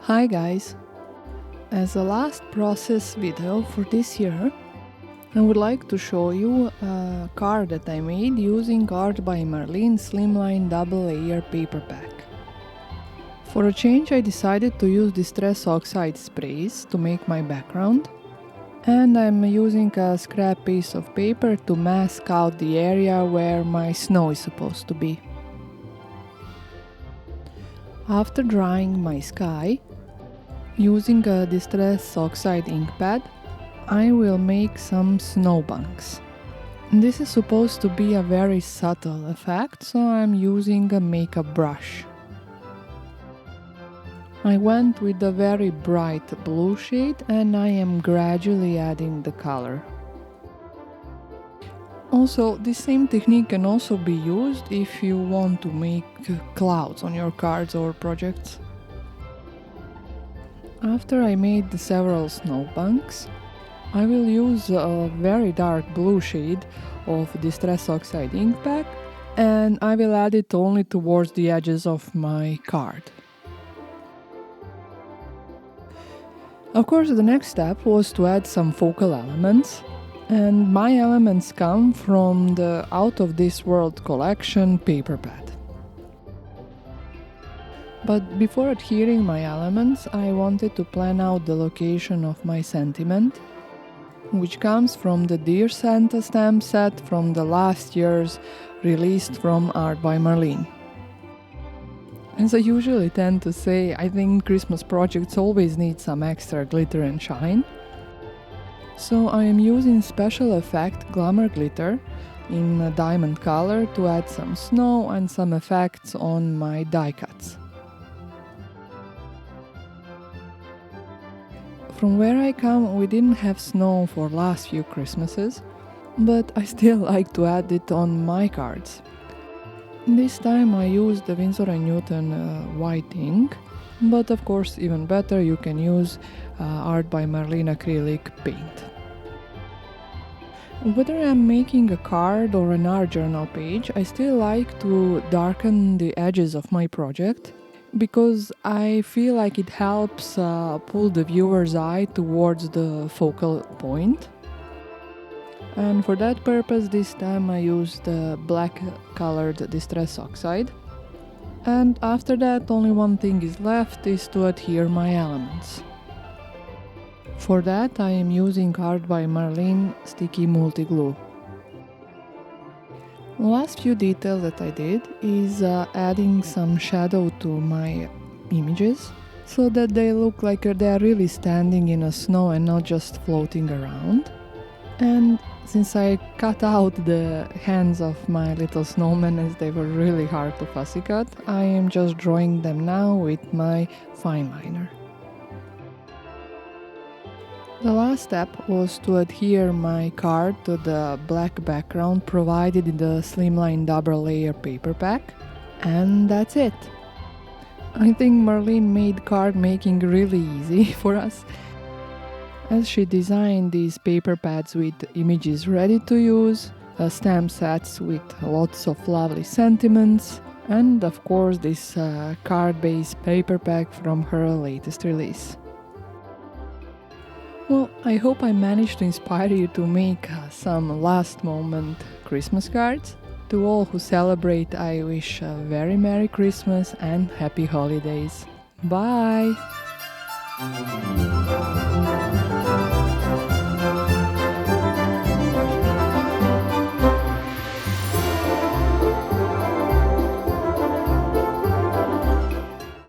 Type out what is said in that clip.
Hi guys! As a last process video for this year, I would like to show you a card that I made using Art by Marlene Slimline double layer paper pack. For a change I decided to use Distress Oxide sprays to make my background, and I'm using a scrap piece of paper to mask out the area where my snow is supposed to be. After drying my sky, using a Distress Oxide ink pad, I will make some snowbanks. This is supposed to be a very subtle effect, so I'm using a makeup brush. I went with a very bright blue shade and I am gradually adding the color. Also, this same technique can also be used if you want to make clouds on your cards or projects. After I made several snowbanks, I will use a very dark blue shade of Distress Oxide ink pack, and I will add it only towards the edges of my card. Of course, the next step was to add some focal elements, and my elements come from the Out of This World collection paper pad. But before adhering my elements, I wanted to plan out the location of my sentiment, which comes from the Dear Santa stamp set from the last year's released from Art by Marlene. As I usually tend to say, I think Christmas projects always need some extra glitter and shine. So I am using special effect Glamour glitter in a diamond color to add some snow and some effects on my die cuts. From where I come, we didn't have snow for last few Christmases, but I still like to add it on my cards. This time I used the Winsor & Newton white ink, but of course even better you can use Art by Marlene acrylic paint. Whether I'm making a card or an art journal page, I still like to darken the edges of my project, because I feel like it helps pull the viewer's eye towards the focal point. And for that purpose, this time I used the black colored Distress Oxide. And after that, only one thing is left, is to adhere my elements. For that, I am using Art by Marlene Sticky Multi-Glue. The last few details that I did is adding some shadow to my images, so that they look like they're really standing in the snow and not just floating around. And since I cut out the hands of my little snowmen as they were really hard to fussy cut, I am just drawing them now with my Fineliner. The last step was to adhere my card to the black background provided in the Slimline double layer paper pack, and that's it. I think Marlene made card making really easy for us, as she designed these paper pads with images ready to use, stamp sets with lots of lovely sentiments, and of course this card-based paper pack from her latest release. Well, I hope I managed to inspire you to make some last moment Christmas cards. To all who celebrate, I wish a very Merry Christmas and Happy Holidays. Bye!